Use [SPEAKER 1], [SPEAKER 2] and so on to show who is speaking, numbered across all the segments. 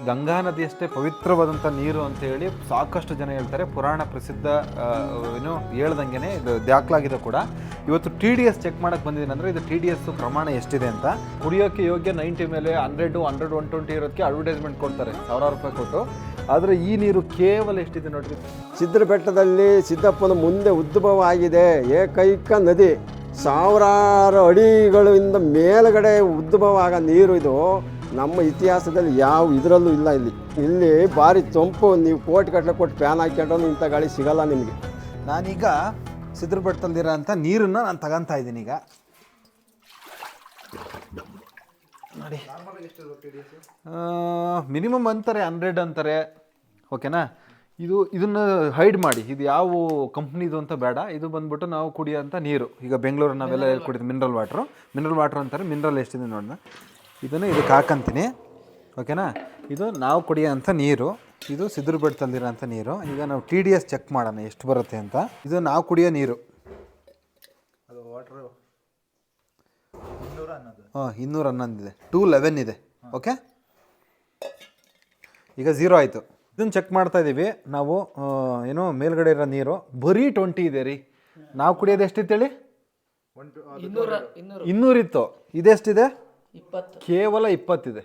[SPEAKER 1] ಗಂಗಾ ನದಿಯಷ್ಟೇ ಪವಿತ್ರವಾದಂಥ ನೀರು ಅಂತ ಹೇಳಿ ಸಾಕಷ್ಟು ಜನ ಹೇಳ್ತಾರೆ. ಪುರಾಣ ಪ್ರಸಿದ್ಧ ಹೇಳ್ದಂಗೆ ಇದು ದಾಖಲಾಗಿದೆ ಕೂಡ. ಇವತ್ತು TDS ಚೆಕ್ ಮಾಡಕ್ಕೆ ಬಂದಿದ್ದೀನಿ ಅಂದರೆ ಇದು TDS ಪ್ರಮಾಣ ಎಷ್ಟಿದೆ ಅಂತ. ಕುಡಿಯೋಕ್ಕೆ ಯೋಗ್ಯ 90 ಮೇಲೆ 100, 120 ಇರೋದಕ್ಕೆ ಅಡ್ವರ್ಟೈಸ್ಮೆಂಟ್ ಕೊಡ್ತಾರೆ ಸಾವಿರಾರು ರೂಪಾಯಿ ಕೊಟ್ಟು. ಆದರೆ ಈ ನೀರು ಕೇವಲ ಎಷ್ಟಿದೆ ನೋಡ್ರಿ.
[SPEAKER 2] ಸಿದ್ರ ಬೆಟ್ಟದಲ್ಲಿ ಸಿದ್ದಪ್ಪನ ಮುಂದೆ ಉದ್ಭವ ಆಗಿದೆ ಏಕೈಕ ನದಿ. ಸಾವಿರಾರು ಅಡಿಗಳಿಂದ ಮೇಲುಗಡೆ ಉದ್ಭವ ಆಗೋ ನೀರು ಇದು. ನಮ್ಮ ಇತಿಹಾಸದಲ್ಲಿ ಯಾವ ಇದರಲ್ಲೂ ಇಲ್ಲ. ಇಲ್ಲಿ ಭಾರಿ ತಂಪು. ನೀವು ಕೋಟಿ ಕೊಟ್ಟು ಫ್ಯಾನ್ ಹಾಕ್ಕೊಂಡ್ರು ಇಂಥ ಗಾಳಿ ಸಿಗಲ್ಲ ನಿಮಗೆ.
[SPEAKER 1] ನಾನೀಗ ಸಿದ್ರ ಬೆಟ್ಟದಲ್ಲಿರೋ ಅಂಥ ನೀರನ್ನು ನಾನು ತಗೊತಾ ಇದ್ದೀನಿ. ಈಗ ನೋಡಿ, ಮಿನಿಮಮ್ ಅಂತಾರೆ 100 ಅಂತಾರೆ, ಓಕೆನಾ. ಇದನ್ನು ಹೈಡ್ ಮಾಡಿ, ಇದು ಯಾವ ಕಂಪ್ನಿದು ಅಂತ ಬೇಡ. ಇದು ಬಂದ್ಬಿಟ್ಟು ನಾವು ಕುಡಿಯೋಂಥ ನೀರು. ಈಗ ಬೆಂಗಳೂರು ನಾವೆಲ್ಲ ಎಲ್ಲಿ ಕುಡಿದು ಮಿನರಲ್ ವಾಟ್ರ್ ಅಂತಾರೆ. ಮಿನರಲ್ ಎಷ್ಟಿದೆ ನೋಡೋಣ. ಇದನ್ನು ಇದಕ್ಕೆ ಹಾಕಂತೀನಿ, ಓಕೆನಾ. ಇದು ನಾವು ಕುಡಿಯೋಂಥ ನೀರು, ಇದು ಸಿದ್ರ ಬೆಟ್ಟದಲ್ಲಿರೋಂಥ ನೀರು. ಈಗ ನಾವು TDS ಚೆಕ್ ಮಾಡೋಣ ಎಷ್ಟು ಬರುತ್ತೆ ಅಂತ. ಇದು ನಾವು ಕುಡಿಯೋ ನೀರು. ಅದು ವಾಟ್ರು 211 ಇದೆ, 211 ಇದೆ, ಓಕೆ. ಈಗ 0 ಆಯಿತು. ಇದನ್ನು ಚೆಕ್ ಮಾಡ್ತಾ ಇದ್ದೀವಿ ನಾವು. ಏನೋ ಮೇಲ್ಗಡೆ ಇರೋ ನೀರು ಬರೀ 20 ಇದೆ ರೀ. ನಾವು ಕುಡಿಯೋದು ಎಷ್ಟಿತ್ತು ಹೇಳಿ? 200 ಇತ್ತು. ಇದೆಷ್ಟಿದೆ? 20. ಕೇವಲ 20 ಇದೆ.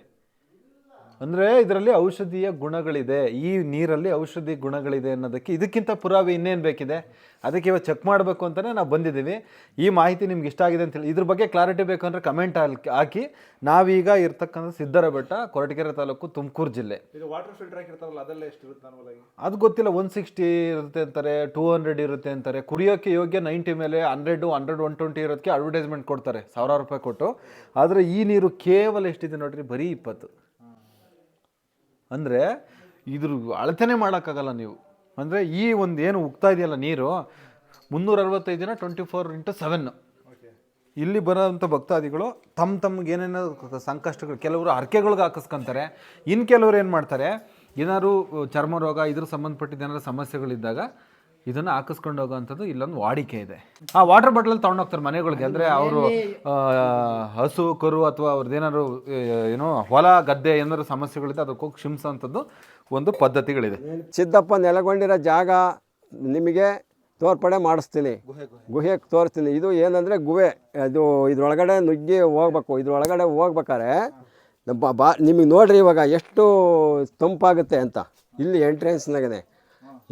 [SPEAKER 1] ಅಂದರೆ ಇದರಲ್ಲಿ ಔಷಧೀಯ ಗುಣಗಳಿದೆ. ಈ ನೀರಲ್ಲಿ ಔಷಧಿ ಗುಣಗಳಿದೆ ಅನ್ನೋದಕ್ಕೆ ಇದಕ್ಕಿಂತ ಪುರಾವೆ ಇನ್ನೇನು ಬೇಕಿದೆ? ಅದಕ್ಕೆ ಇವತ್ತು ಚೆಕ್ ಮಾಡಬೇಕು ಅಂತಲೇ ನಾವು ಬಂದಿದ್ದೀವಿ. ಈ ಮಾಹಿತಿ ನಿಮ್ಗೆ ಇಷ್ಟ ಆಗಿದೆ ಅಂತೇಳಿ ಇದ್ರ ಬಗ್ಗೆ ಕ್ಲಾರಿಟಿ ಬೇಕು ಅಂದರೆ ಕಮೆಂಟ್ ಹಾಕಿ. ನಾವೀಗ ಇರ್ತಕ್ಕಂಥ ಸಿದ್ದರ ಬೆಟ್ಟ, ಕೊರಟಗೆರೆ ತಾಲೂಕು, ತುಮಕೂರು ಜಿಲ್ಲೆ.
[SPEAKER 3] ಇದು ವಾಟರ್ ಫಿಲ್ಟರ್ ಹಾಕಿರ್ತಾರಲ್ಲ, ಅದೆಲ್ಲ ಎಷ್ಟಿರುತ್ತೆ ನಾರ್ಮಲಾಗಿ?
[SPEAKER 1] ಅದು ಗೊತ್ತಿಲ್ಲ. 160 ಇರುತ್ತೆ ಅಂತಾರೆ, 200 ಇರುತ್ತೆ ಅಂತಾರೆ. ಕುಡಿಯೋಕ್ಕೆ ಯೋಗ್ಯ 90 ಮೇಲೆ 100, 120 ಇರೋದಕ್ಕೆ ಅಡ್ವರ್ಟೈಸ್ಮೆಂಟ್ ಕೊಡ್ತಾರೆ ಸಾವಿರಾರು ರೂಪಾಯಿ ಕೊಟ್ಟು. ಆದರೆ ಈ ನೀರು ಕೇವಲ ಎಷ್ಟಿದೆ ನೋಡ್ರಿ, ಬರೀ 20. ಅಂದರೆ ಇದ್ರ ಅಳತೆನೇ ಮಾಡೋಕ್ಕಾಗಲ್ಲ ನೀವು. ಅಂದರೆ ಈ ಒಂದು ಏನು ಉಗ್ತಾ ಇದೆಯಲ್ಲ ನೀರು, 365 ದಿನ 24x7 ಇಲ್ಲಿ ಬರೋಂಥ ಭಕ್ತಾದಿಗಳು ತಮ್ಗೆ ಏನೇನೋ ಸಂಕಷ್ಟಗಳು, ಕೆಲವರು ಹರಕೆಗಳ್ಗೆ ಹಾಕಿಸ್ಕೊಂತಾರೆ. ಇನ್ನು ಕೆಲವರು ಏನು ಮಾಡ್ತಾರೆ, ಏನಾದ್ರು ಚರ್ಮ ರೋಗ ಇದ್ರ ಸಂಬಂಧಪಟ್ಟಿದ್ದು ಏನಾದ್ರು ಸಮಸ್ಯೆಗಳಿದ್ದಾಗ ಇದನ್ನು ಹಾಕಿಸ್ಕೊಂಡು ಹೋಗೋವಂಥದ್ದು ಇಲ್ಲೊಂದು ವಾಡಿಕೆ ಇದೆ. ಆ ವಾಟರ್ ಬಾಟಲಲ್ಲಿ ತೊಗೊಂಡೋಗ್ತಾರೆ ಮನೆಗಳಿಗೆ. ಅಂದರೆ ಅವರು ಹಸು ಕರು ಅಥವಾ ಅವ್ರದ್ದೇನಾದ್ರು ಏನೋ ಹೊಲ ಗದ್ದೆ ಏನಾದ್ರು ಸಮಸ್ಯೆಗಳಿದೆ, ಅದಕ್ಕೆ ಹೋಗಿ ಕ್ಷಮಿಸೋವಂಥದ್ದು ಒಂದು ಪದ್ಧತಿಗಳಿದೆ.
[SPEAKER 2] ಸಿದ್ದಪ್ಪ ನೆಲೆಗೊಂಡಿರೋ ಜಾಗ ನಿಮಗೆ ತೋರ್ಪಡೆ ಮಾಡಿಸ್ತೀನಿ, ಗುಹೆಗೆ ತೋರಿಸ್ತೀನಿ. ಇದು ಏನಂದರೆ ಗುಹೆ. ಇದ್ರೊಳಗಡೆ ನುಗ್ಗಿ ಹೋಗ್ಬೇಕು. ಇದ್ರೊಳಗಡೆ ಹೋಗ್ಬೇಕಾರೆ ನಿಮಗೆ ನೋಡ್ರಿ ಇವಾಗ ಎಷ್ಟು ತಂಪಾಗುತ್ತೆ ಅಂತ. ಇಲ್ಲಿ ಎಂಟ್ರೆನ್ಸ್ನಾಗೇ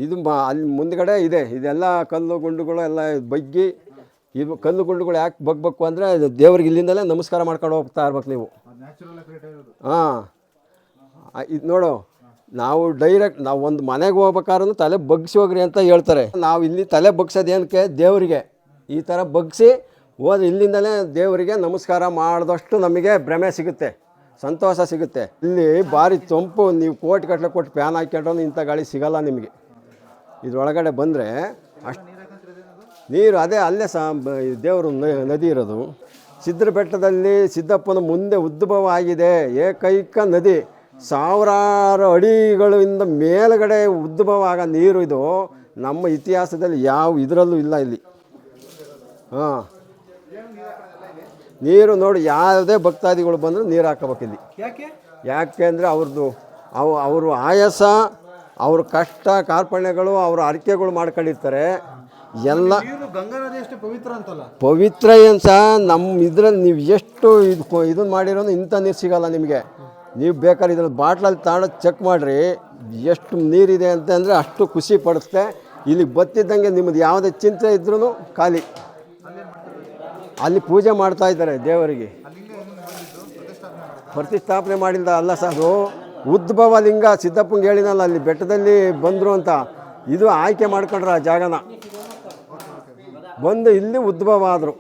[SPEAKER 2] ಇದು ಅಲ್ಲಿ ಮುಂದ್ಗಡೆ ಇದೆ. ಇದೆಲ್ಲ ಕಲ್ಲು ಗುಂಡುಗಳು ಎಲ್ಲ ಬಗ್ಗಿ. ಇದು ಕಲ್ಲು ಗುಂಡುಗಳು ಯಾಕೆ ಬಗ್ಬೇಕು ಅಂದರೆ ದೇವ್ರಿಗೆ ಇಲ್ಲಿಂದಲೇ ನಮಸ್ಕಾರ ಮಾಡ್ಕೊಂಡು ಹೋಗ್ತಾ ಇರ್ಬೇಕು ನೀವು. ಹಾಂ, ಇದು ನೋಡು, ನಾವು ಡೈರೆಕ್ಟ್ ನಾವು ಒಂದು ಮನೆಗೆ ಹೋಗ್ಬೇಕಾದ್ರೂ ತಲೆ ಬಗ್ಸಿ ಹೋಗ್ರಿ ಅಂತ ಹೇಳ್ತಾರೆ. ನಾವು ಇಲ್ಲಿ ತಲೆ ಬಗ್ಸೋದು ಏನಕ್ಕೆ? ದೇವರಿಗೆ ಈ ಥರ ಬಗ್ಸಿ ಹೋದ್ರೆ ಇಲ್ಲಿಂದಲೇ ದೇವರಿಗೆ ನಮಸ್ಕಾರ ಮಾಡಿದಷ್ಟು ನಮಗೆ ಭ್ರಮೆ ಸಿಗುತ್ತೆ, ಸಂತೋಷ ಸಿಗುತ್ತೆ. ಇಲ್ಲಿ ಭಾರಿ ತಂಪು. ನೀವು ಕೋಟಿ ಕೊಟ್ಟು ಫ್ಯಾನ್ ಹಾಕ್ಕೊಂಡ್ರು ಇಂಥ ಗಾಳಿ ಸಿಗಲ್ಲ ನಿಮಗೆ. ಇದ್ರೊಳಗಡೆ ಬಂದರೆ ಅಷ್ಟು ನೀರು ಅದೇ ಅಲ್ಲೇ ದೇವರು ನದಿ ಇರೋದು. ಸಿದ್ರ ಬೆಟ್ಟದಲ್ಲಿ ಸಿದ್ದಪ್ಪನ ಮುಂದೆ ಉದ್ಭವ ಆಗಿದೆ ಏಕೈಕ ನದಿ. ಸಾವಿರಾರು ಅಡಿಗಳಿಂದ ಮೇಲುಗಡೆ ಉದ್ಭವ ಆಗೋ ನೀರು ಇದು. ನಮ್ಮ ಇತಿಹಾಸದಲ್ಲಿ ಯಾವ ಇದರಲ್ಲೂ ಇಲ್ಲ ಇಲ್ಲಿ. ಹಾಂ, ನೀರು ನೋಡಿ, ಯಾವುದೇ ಭಕ್ತಾದಿಗಳು ಬಂದರೂ ನೀರು ಹಾಕಬೇಕು ಇಲ್ಲಿ. ಯಾಕೆ ಅಂದರೆ ಅವರು ಆಯಾಸ, ಅವ್ರ ಕಷ್ಟ ಕಾರ್ಪಣ್ಯಗಳು, ಅವ್ರ ಅರಿಕೆಗಳು ಮಾಡ್ಕೊಂಡಿರ್ತಾರೆ ಎಲ್ಲ.
[SPEAKER 1] ಗಂಗಾ ನದಿ ಅಷ್ಟೇ ಪವಿತ್ರ ಅಂತಲ್ಲ?
[SPEAKER 2] ಪವಿತ್ರ ಏನು ಸಹ ನಮ್ಮ ಇದರಲ್ಲಿ ನೀವು ಎಷ್ಟು ಇದನ್ನು ಮಾಡಿರೋದು ಇಂಥ ನೀರು ಸಿಗಲ್ಲ ನಿಮಗೆ. ನೀವು ಬೇಕಾದ್ರೆ ಇದ್ರಲ್ಲಿ ಬಾಟ್ಲಲ್ಲಿ ತಗೊಂಡು ಚೆಕ್ ಮಾಡಿರಿ ಎಷ್ಟು ನೀರಿದೆ ಅಂತಂದರೆ ಅಷ್ಟು ಖುಷಿ ಪಡಿಸುತ್ತೆ. ಇಲ್ಲಿಗೆ ಬತ್ತಿದ್ದಂಗೆ ನಿಮ್ಮದು ಯಾವುದೇ ಚಿಂತೆ ಇದ್ರೂ ಖಾಲಿ. ಅಲ್ಲಿ ಪೂಜೆ ಮಾಡ್ತಾ ಇದ್ದಾರೆ ದೇವರಿಗೆ. ಪ್ರತಿಷ್ಠಾಪನೆ ಮಾಡಿಲ್ಲ ಅಲ್ಲ ಸರ್, ಅದು ಉದ್ಭವ ಲಿಂಗ. ಸಿದ್ದಪ್ಪಂಗೆ ಹೇಳಿನಲ್ಲ ಅಲ್ಲಿ ಬೆಟ್ಟದಲ್ಲಿ ಬಂದರು ಅಂತ. ಇದು ಆಯ್ಕೆ ಮಾಡ್ಕೊಂಡ್ರೆ ಆ ಜಾಗನ ಬಂದು ಇಲ್ಲಿ ಉದ್ಭವ ಆದರು.